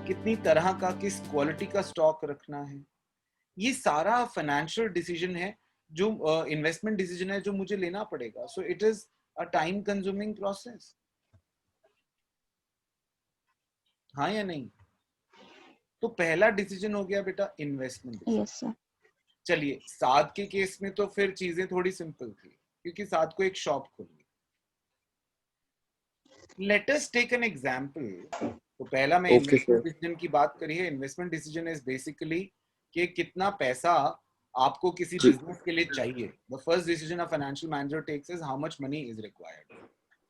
कितनी तरह का, किस क्वालिटी का स्टॉक रखना है, ये सारा फाइनेंशियल डिसीजन है, जो इन्वेस्टमेंट डिसीजन है, जो मुझे लेना पड़ेगा. So it is a time consuming process. हाँ या नहीं? तो पहला डिसीजन हो गया बेटा इन्वेस्टमेंट डिसीजन. Yes sir. चलिए, साद के केस में तो फिर चीजें थोड़ी सिंपल थी, क्योंकि साद को एक शॉप खोली. Let us take an example. तो पहला मैं ओके इन्वेस्टमेंट सर. डिसीजन की बात करी है. इन्वेस्टमेंट डिसीजन इज बेसिकली कि कितना पैसा आपको किसी जी. बिजनेस के लिए चाहिए. The first decision a financial manager takes is how much money is required.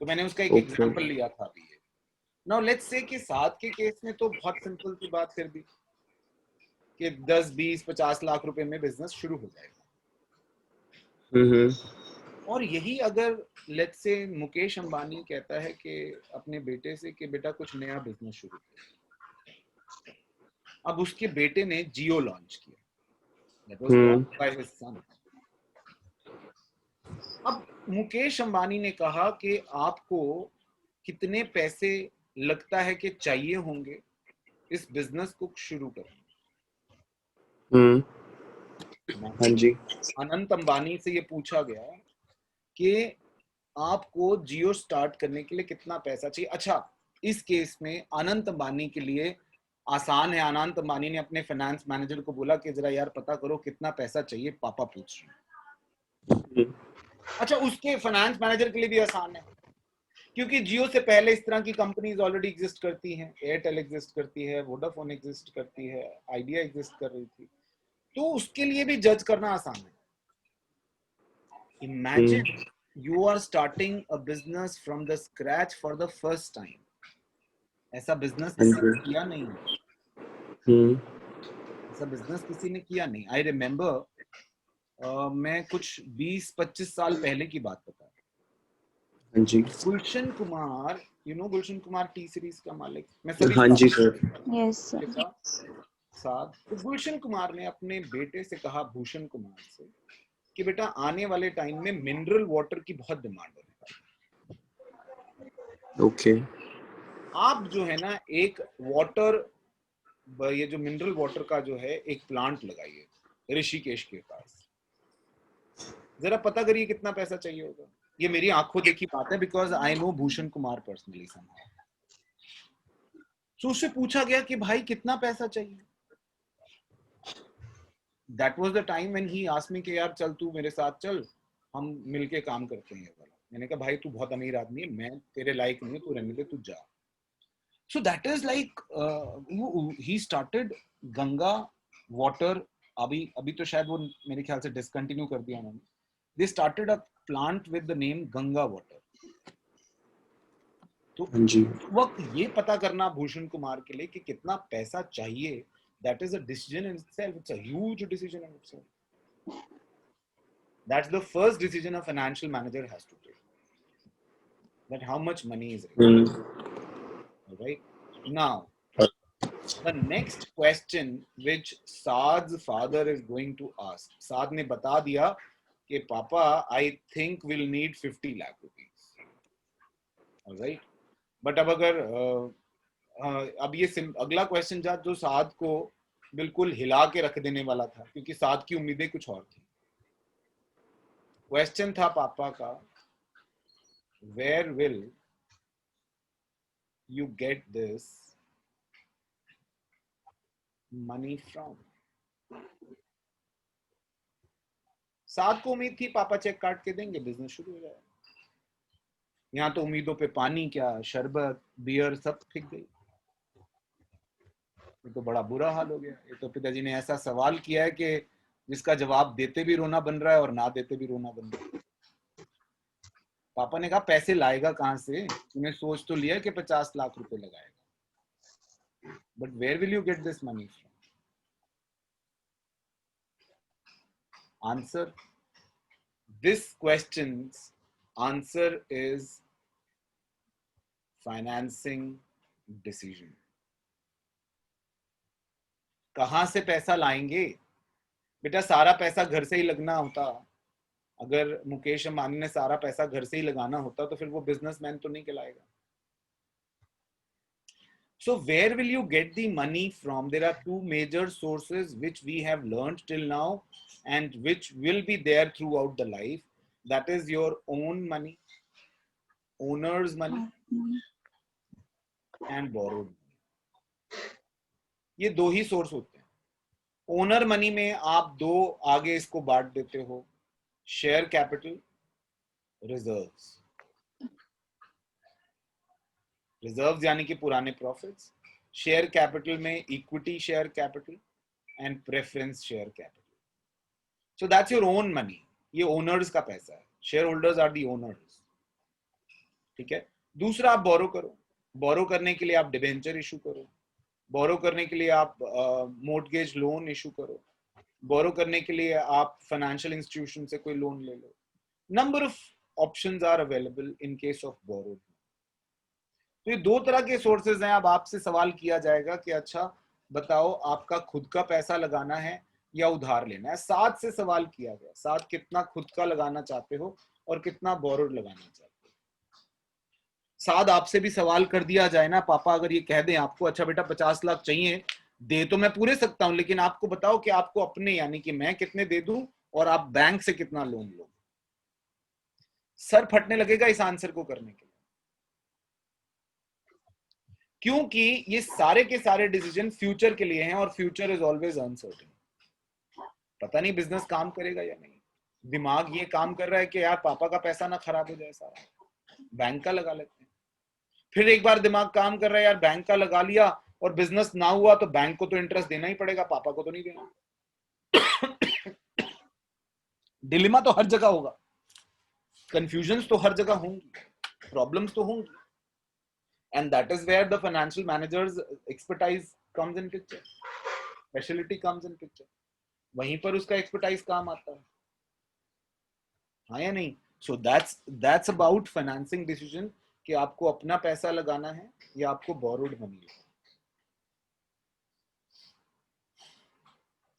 तो मैंने उसका एक ओके. एग्जांपल लिया था अभी. नाउ लेट्स से कि साद के केस में तो बहुत सिंपल सी बात कर दी कि 10, 20, 50 लाख रुपए में बिजनेस शुरू हो जाएगा. और यही अगर लेट्स से मुकेश अंबानी कहता है कि अपने बेटे से कि बेटा कुछ नया बिजनेस शुरू कर. अब उसके बेटे ने जियो लॉन्च किया. That was bought by his son. अब मुकेश अंबानी ने कहा कि आपको कितने पैसे लगता है कि चाहिए होंगे इस बिजनेस को शुरू करने. हाँ जी. अनंत अंबानी से ये पूछा गया कि आपको जियो स्टार्ट करने के लिए कितना पैसा चाहिए. अच्छा, इस केस में अनंत अंबानी के लिए आसान है. अनंत अंबानी ने अपने फाइनेंस मैनेजर को बोला कि जरा यार पता करो कितना पैसा चाहिए, पापा पूछ रहे हैं. अच्छा, उसके फाइनेंस मैनेजर के लिए भी आसान है, क्योंकि जियो से पहले इस तरह की कंपनीज ऑलरेडी एग्जिस्ट करती हैं. एयरटेल एग्जिस्ट करती है, वोडाफोन एग्जिस्ट करती है, आइडिया एग्जिस्ट कर रही थी. तो उसके लिए भी जज करना आसान है. Imagine you are starting a business from the scratch for the first time. ऐसा बिजनेस किसी ने किया नहीं है. ऐसा बिजनेस किसी ने किया नहीं. आई रिमेम्बर मैं कुछ 20-25 साल पहले की बात बता. हाँ जी. Gulshan Kumar, you know Gulshan Kumar T Series का मालिक. मैं सभी हाँ जी सर. Yes sir. के साथ. तो गुलशन कुमार ने अपने बेटे से कहा, भूषण कुमार से, कि बेटा आने वाले टाइम में मिनरल वाटर की बहुत डिमांड है. ओके. आप जो है ना एक वाटर, ये जो मिनरल वाटर का जो है एक प्लांट लगाइए ऋषिकेश के पास. जरा पता करिए कितना पैसा चाहिए होगा. ये मेरी आंखों देखी बात है, because I know Bhushan Kumar personally somehow. तो उससे पूछा गया कि भाई कितना पैसा चाहिए. That was the time when he asked me कि यार चल तू मेरे साथ चल, हम मिलके काम करते हैं ये वाला. मैंने कहा भाई तू बहुत अमीर आदमी है, मैं तेरे लायक नहीं हूं, तू रहने दे, तू जा. So that is like he started Ganga water. अभी तो शायद वो मेरे ख्याल से डिसकंटिन्यू कर दिया उन्होंने. They started a plant with the name Ganga water. तो उस वक्त ये पता करना भूषण कुमार के लिए कि कितना पैसा चाहिए, that is a decision in itself. It's a huge decision in itself. That's the first decision a financial manager has to take. That how much money is required. All right. Now, the next question which Saad's father is going to ask. Saad ने बता दिया कि पापा I think we'll need 50 lakh rupees. All right. But अब अगर अब ये अगला क्वेश्चन था जो साद को बिल्कुल हिला के रख देने वाला था, क्योंकि साद की उम्मीदें कुछ और थी. क्वेश्चन था पापा का, where will you get this money from? साद को उम्मीद थी पापा चेक काट के देंगे, बिजनेस शुरू हो जाएगा. यहाँ तो उम्मीदों पे पानी क्या, शरबत, बियर सब फेंक गई. ये तो बड़ा बुरा हाल हो गया. ये तो पिताजी ने ऐसा सवाल किया है कि जिसका जवाब देते भी रोना बन रहा है और ना देते भी रोना बन रहा है. पापा ने कहा पैसे लाएगा कहां से, तूने सोच तो लिया कि 50 लाख रुपए लगाएगा, but where will you get this money from? Answer, this questions answer is financing decision. कहां से पैसा लाएंगे बेटा? सारा पैसा घर से ही लगना होता. अगर मुकेश अंबानी ने सारा पैसा घर से ही लगाना होता तो फिर वो बिजनेसमैन तो नहीं कहलाएगा. So where will you get the money from? There are two major sources which we have learned till now and which will be there throughout the life. That is your own money, owner's money, and borrowed money. ये दो ही source होते हैं. Owner money में आप दो आगे इसको बांट देते हो, शेयर कैपिटल, रिजर्व्स. रिजर्व्स यानी कि पुराने प्रॉफिट्स, शेयर कैपिटल में equity share capital and preference share capital. So that's your own money. ये ओनर्स का पैसा है. Share holders are the owners. ठीक है. दूसरा, आप बोरो करो. बोरो करने के लिए आप डिबेंचर इशू करो. बोरो करने के लिए आप मोर्टगेज लोन इशू करो. बोरो करने के लिए आप फाइनेंशियल इंस्टीट्यूशन से कोई लोन ले लो. Number of options are available in case of borrow. तो ये दो तरह के सोर्सेज हैं. अब आपसे सवाल किया जाएगा कि अच्छा बताओ, आपका खुद का पैसा लगाना है या उधार लेना है. 7 से सवाल किया गया. 7 कितना खुद का लगाना चाहते हो और कितना बोरोड लगाना चाहते हो. 7 आपसे भी सवाल कर दिया जाए ना, पापा अगर ये कह दें आपको, अच्छा बेटा 50 लाख चाहिए, दे तो मैं पूरे सकता हूं, लेकिन आपको बताओ कि आपको अपने यानी कि मैं कितने दे दूं और आप बैंक से कितना लोन लो. सर फटने लगेगा इस आंसर को करने के लिए, क्योंकि ये सारे के सारे डिसीजन फ्यूचर के लिए हैं और फ्यूचर इज ऑलवेज अनसर्टेन. पता नहीं बिजनेस काम करेगा या नहीं. दिमाग ये काम कर रहा है कि यार पापा का पैसा ना खराब हो जाए, सारा बैंक का लगा लेते हैं. फिर एक बार दिमाग काम कर रहा है, यार बैंक का लगा लिया और बिजनेस ना हुआ तो बैंक को तो इंटरेस्ट देना ही पड़ेगा, पापा को तो नहीं देना. डिलेमा तो हर जगह होगा, कंफ्यूजन्स तो हर जगह होंगी, प्रॉब्लम्स तो होंगी. And that is where the financial manager's expertise comes in picture. Specialty comes in picture. वहीं पर उसका expertise काम आता है. हाँ या नहीं? So that's about financing decision कि आपको अपना पैसा लगाना है या आपको borrowed money लगाना है.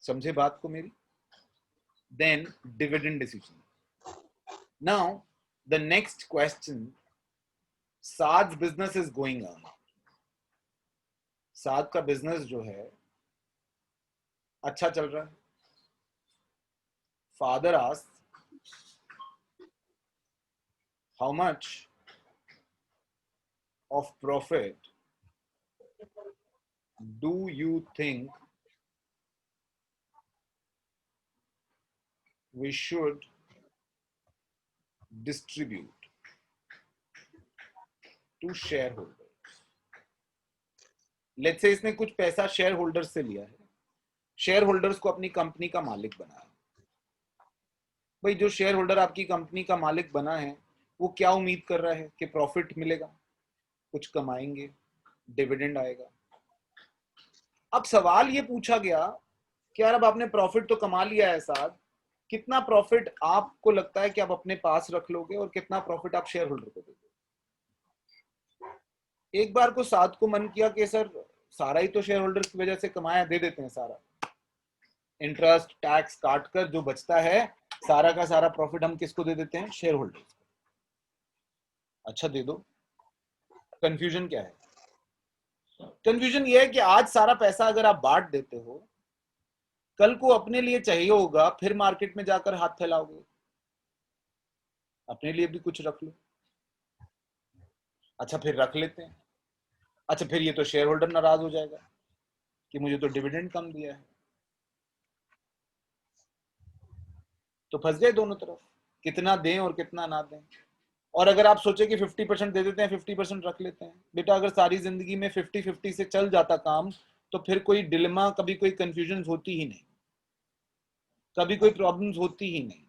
समझे बात को मेरी? Then dividend decision. Now the next question. साज बिजनेस इज गोइंग ऑन. साज का बिजनेस जो है अच्छा चल रहा है. Father asked how much of profit do you think we should distribute to share holders. Let's say इसने कुछ पैसा शेयर होल्डर्स से लिया है, शेयर होल्डर्स को अपनी कंपनी का मालिक बनाया. भाई जो शेयर होल्डर आपकी कंपनी का मालिक बना है वो क्या उम्मीद कर रहा है कि प्रॉफिट मिलेगा, कुछ कमाएंगे, डिविडेंड आएगा. अब सवाल ये पूछा गया कि यार अब आपने प्रॉफिट तो कमा लिया है साथ, कितना प्रॉफिट आपको लगता है कि आप अपने पास रख लोगे और कितना प्रॉफिट आप शेयर होल्डर को दोगे. एक बार को साथ को मन किया कि सर सारा ही तो शेयर होल्डर की वजह से कमाया, दे देते हैं सारा, इंटरेस्ट टैक्स काट कर जो बचता है सारा का सारा प्रॉफिट हम किसको दे देते हैं, शेयर होल्डर्स को. अच्छा दे दो. कंफ्यूजन क्या है? कंफ्यूजन ये है कि आज सारा पैसा अगर आप बांट देते हो, कल को अपने लिए चाहिए होगा, फिर मार्केट में जाकर हाथ फैलाओगे, अपने लिए भी कुछ रख लो. अच्छा फिर रख लेते हैं. अच्छा फिर ये तो शेयर होल्डर नाराज हो जाएगा कि मुझे तो डिविडेंड कम दिया है. तो फंस गए दोनों तरफ, कितना दें और कितना ना दें. और अगर आप सोचे कि 50% दे देते हैं, 50% रख लेते हैं, बेटा अगर सारी जिंदगी में 50-50 से चल जाता काम तो फिर कोई डिलेमा, कभी कोई कंफ्यूजन होती ही नहीं, कभी कोई प्रॉब्लम्स होती ही नहीं.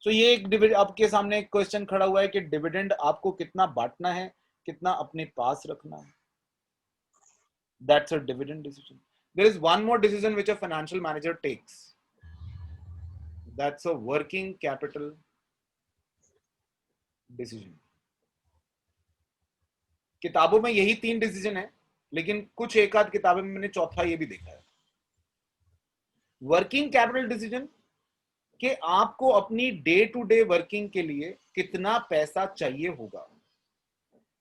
तो ये एक आपके सामने एक क्वेश्चन खड़ा हुआ है कि डिविडेंड आपको कितना बांटना है, कितना अपने पास रखना है. That's a dividend decision. There is one more decision which a financial manager takes. That's a working capital decision. किताबों में यही 3 डिसीजन है, लेकिन कुछ एक आध किताबों में मैंने चौथा ये भी देखा है. वर्किंग कैपिटल डिसीजन कि आपको अपनी डे टू डे वर्किंग के लिए कितना पैसा चाहिए होगा,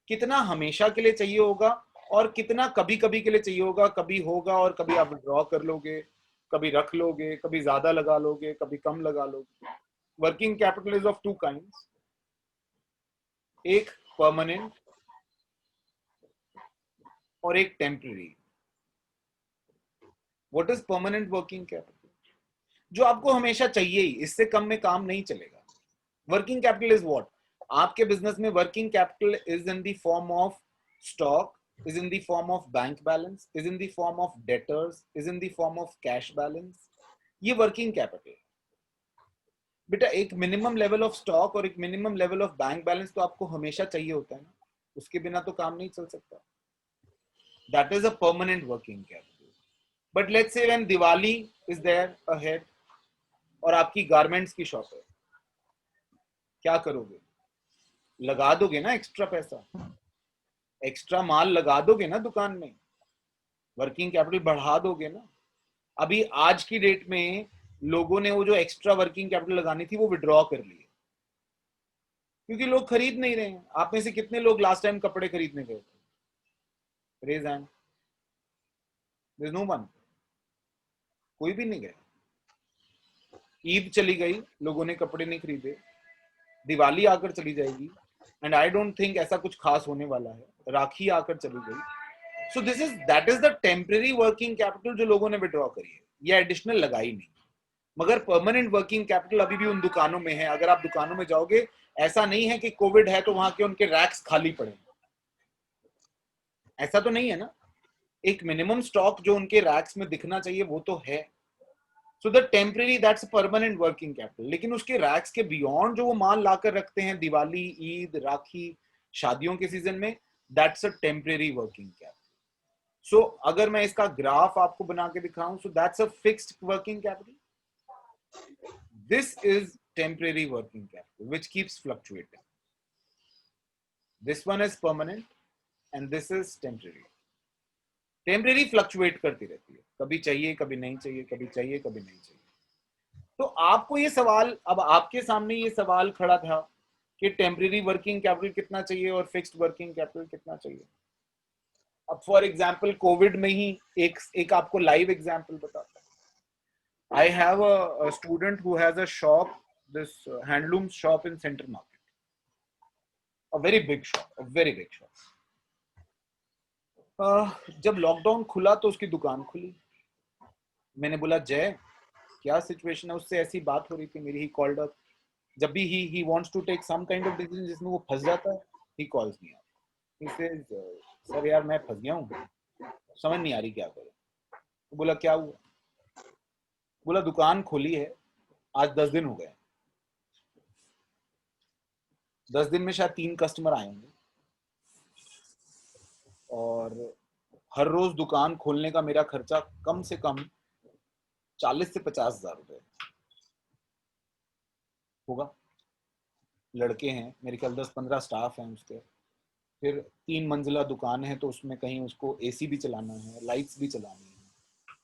कितना हमेशा के लिए चाहिए होगा और कितना कभी कभी के लिए चाहिए होगा, कभी होगा और कभी आप विड्रॉ कर लोगे, कभी रख लोगे, कभी ज्यादा लगा लोगे, कभी कम लगा लोगे. Working capital is of two kinds, एक परमानेंट और एक temporary. What is permanent working capital? जो आपको हमेशा चाहिए ही, इससे कम में काम नहीं चलेगा. Working capital is what? आपके बिजनेस में working capital is in the form of stock, is in the form of bank balance, is in the form of debtors, is in the form of cash balance. ये working capital. बेटा एक minimum level of stock और एक minimum level of bank balance तो आपको हमेशा चाहिए होता है ना, उसके बिना तो काम नहीं चल सकता. That is a permanent working capital. But let's say when Diwali is there ahead और आपकी गारमेंट्स की शॉप है, क्या करोगे? लगा दोगे ना एक्स्ट्रा पैसा, एक्स्ट्रा माल लगा दोगे ना दुकान में, वर्किंग कैपिटल बढ़ा दोगे ना. अभी आज की डेट में लोगों ने वो जो एक्स्ट्रा वर्किंग कैपिटल लगानी थी वो विड्रॉ कर ली, क्योंकि लोग खरीद नहीं रहे हैं. आप में से कितने लोग लास्ट टाइम कपड़े खरीदने गए थे? Raise hand. There is no one. कोई भी नहीं गया. ईद चली गई, लोगों ने कपड़े नहीं खरीदे. दिवाली आकर चली जाएगी एंड आई डोंट थिंक ऐसा कुछ खास होने वाला है. राखी आकर चली गई. So that is the temporary working capital जो लोगों ने विड्रॉ करी है, ये एडिशनल लगाई नहीं. मगर परमानेंट वर्किंग कैपिटल अभी भी उन दुकानों में है. अगर आप दुकानों में जाओगे, ऐसा नहीं है कि कोविड है तो वहां के उनके रैक्स खाली पड़े, ऐसा तो नहीं है ना. एक मिनिमम स्टॉक जो उनके रैक्स में दिखना चाहिए वो तो है. So the temporary that's permanent working capital. लेकिन उसके रैक्स के बियॉन्ड जो वो माल लाकर रखते हैं दिवाली, ईद, राखी, शादियों के सीजन में, that's a temporary working capital. So अगर मैं इसका ग्राफ आपको बना के दिखाऊं, so that's a fixed working capital. This is temporary working capital which keeps fluctuating. This one is permanent and this is temporary. Temporary fluctuate करती रहती है, कभी चाहिए कभी नहीं चाहिए, कभी चाहिए कभी नहीं चाहिए. तो आपको ये सवाल, अब आपके सामने ये सवाल खड़ा था कि टेम्पररी वर्किंग कैपिटल कितना चाहिए और फिक्स्ड वर्किंग कैपिटल कितना चाहिए. अब फॉर एग्जांपल कोविड में ही एक आपको लाइव एग्जांपल बताता हूं. I have a student who has a shop, this handloom shop in Center Market. A very big shop, a very big shop. जब लॉकडाउन खुला तो उसकी दुकान खुली. मैंने बोला जय क्या सिचुएशन है, उससे ऐसी बात हो रही थी मेरी. He called up. जब भी he wants to take some kind of decision जिसमें वो फंस जाता है, he calls me up. He says sir यार मैं फंस गया हूँ, समझ नहीं आ रही क्या करूँ. तो बोला क्या हुआ? बोला दुकान खोली है, आज 10 दिन हो गए. 10 दिन में शायद 3 कस्टमर आए होंगे और हर रोज दुकान खोलने का मेरा खर्चा कम से कम 40 से 50 हजार रुपए होगा. लड़के हैं मेरे ख्याल, 10-15 स्टाफ हैं उसके. फिर 3 मंजिला दुकान है तो उसमें कहीं उसको एसी भी चलाना है, लाइट्स भी चलानी है.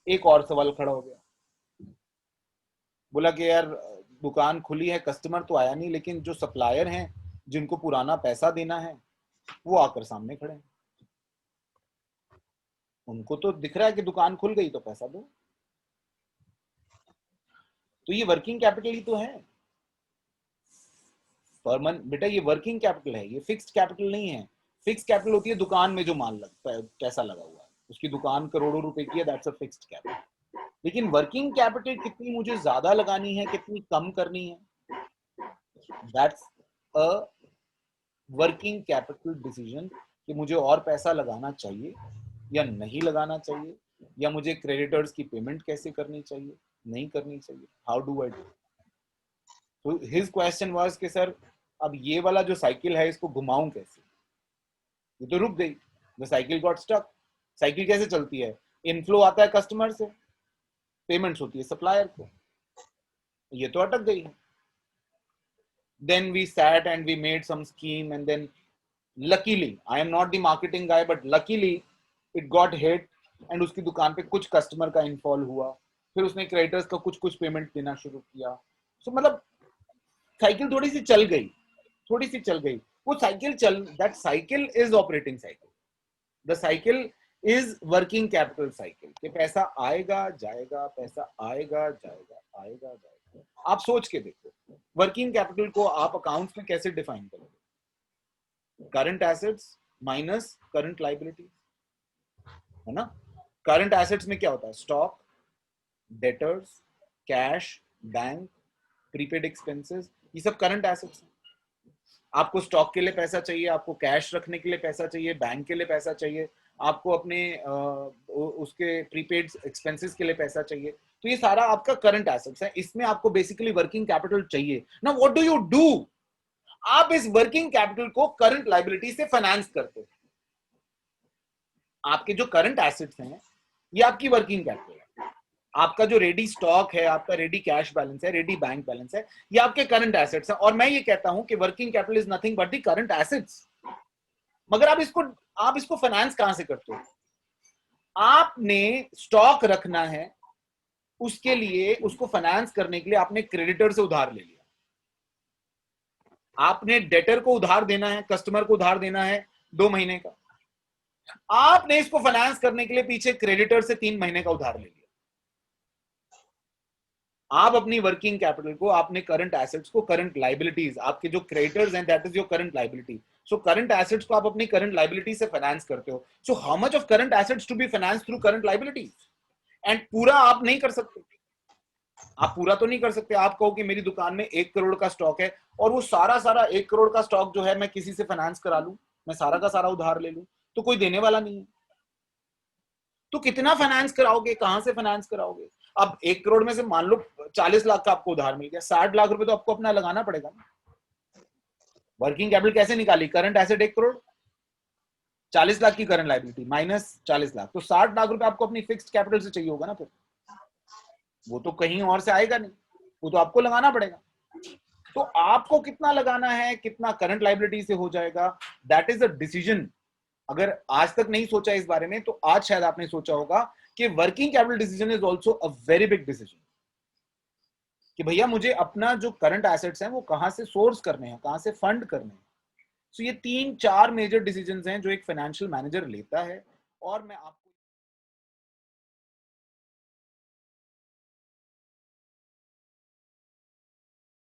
एक और सवाल खड़ा हो गया. बोला कि यार दुकान खुली है, कस्टमर तो आया नहीं, लेकिन जो सप्लायर हैं जिनको पुराना पैसा देना है वो आकर सामने खड़े हैं. उनको तो दिख रहा है कि दुकान खुल गई तो पैसा दो. तो ये वर्किंग कैपिटल ही तो है. बेटा ये वर्किंग कैपिटल है, ये फिक्स्ड कैपिटल नहीं है. फिक्स्ड कैपिटल होती है दुकान में जो माल पैसा लगा हुआ है, उसकी दुकान करोड़ों रुपए की है, दैट्स अ फिक्स्ड कैपिटल. लेकिन वर्किंग कैपिटल कितनी मुझे ज्यादा लगानी है, कितनी कम करनी है, that's a working capital decision कि मुझे और पैसा लगाना चाहिए या नहीं लगाना चाहिए, या मुझे क्रेडिटर्स की पेमेंट कैसे करनी चाहिए, नहीं करनी चाहिए. How do I do. तो हिज क्वेश्चन वाज कि सर अब ये वाला जो साइकिल है इसको घुमाऊं कैसे. ये तो रुक गई. The cycle got stuck. Cycle कैसे चलती है? इनफ्लो आता है कस्टमर से, पेमेंट्स होती है सप्लायर को. ये तो अटक गई है. Then we sat and we made some scheme and then luckily, I am not the marketing guy, but luckily it got hit and उसकी दुकान पे कुछ कस्टमर का इनफॉल हुआ. फिर उसने क्रेडिटर्स का कुछ पेमेंट देना शुरू किया. So मतलब साइकिल थोड़ी सी चल गई. वो cycle that cycle is operating cycle. The cycle is working capital cycle, कि पैसा आएगा जाएगा, पैसा आएगा जाएगा, आएगा जाएगा। आप सोच के देखो, वर्किंग कैपिटल को आप अकाउंट्स में कैसे डिफाइन करोगे? Current assets minus current liability, है ना? करंट एसेट्स में क्या होता है? Stock, debtors, cash, bank, prepaid expenses, ये सब करंट एसेट्स हैं। आपको स्टॉक के लिए पैसा चाहिए, आपको कैश रखने के लिए पैसा चाहिए, बैंक के लिए पैसा चाहिए, आपको अपने उसके प्रीपेड एक्सपेंसेस के लिए पैसा चाहिए, तो ये सारा आपका करंट एसेट्स है। इसमें आपको बेसिकली वर्किंग कैपिटल चाहिए ना। What do you do? आप इस वर्किंग कैपिटल को करंट लायबिलिटी से फाइनेंस करते हो। आपके जो करंट एसेट्स हैं ये आपकी वर्किंग कैपिटल है। आपका जो रेडी स्टॉक है, आपका रेडी कैश बैलेंस है, रेडी बैंक बैलेंस है, ये आपके करंट एसेट्स हैं। और मैं ये कहता हूं कि working capital is nothing but the current assets. मगर आप इसको फाइनेंस कहां से करते हो? आपने स्टॉक रखना है, उसके लिए उसको फाइनेंस करने के लिए आपने क्रेडिटर से उधार ले लिया, आपने डेटर को उधार देना है, कस्टमर को उधार देना है 2 महीने का, आपने इसको फाइनेंस करने के लिए पीछे क्रेडिटर से 3 महीने का उधार ले लिया। आप अपनी वर्किंग कैपिटल को, आपने करंट एसेट्स को, करंट लायबिलिटीज, आपके जो क्रेडिटर्स हैं that is your current liability. So current assets को आप अपनी करंट लायबिलिटी से फाइनेंस करते हो। So how much of current assets to be finance through current liabilities? And पूरा आप नहीं कर सकते, आप पूरा तो नहीं कर सकते। आप कहो कि मेरी दुकान में 1 करोड़ का स्टॉक है और वो सारा 1 करोड़ का स्टॉक जो है मैं किसी से फाइनेंस करा लूं, मैं सारा का सारा उधार ले लूं, तो कोई देने वाला नहीं है। तो कितना फाइनेंस कराओगे, कहां से फाइनेंस कराओगे? अब 1 करोड़ में से मान लो 40 लाख का आपको उधार मिल गया, 60 लाख रुपए तो आपको अपना लगाना पड़ेगा ना। वर्किंग कैपिटल कैसे निकाली? करंट एसेट 1 करोड़, 40 लाख की करंट लायबिलिटी माइनस 40 लाख, तो 60 लाख रुपए आपको अपनी फिक्स्ड कैपिटल से चाहिए होगा ना। फिर वो तो कहीं और से आएगा नहीं, वो तो आपको लगाना पड़ेगा। तो आपको कितना लगाना है, कितना करंट लायबिलिटी से हो जाएगा, दैट इज अ डिसीजन। अगर आज तक नहीं सोचा इस बारे में, तो आज शायद आपने सोचा होगा कि working capital decision is also a very big decision, कि भैया मुझे अपना जो करंट एसेट्स हैं वो कहां से सोर्स करने हैं, कहां से फंड करने हैं। सो ये 3-4 मेजर डिसीजंस हैं जो एक फाइनेंशियल मैनेजर लेता है। और मैं आप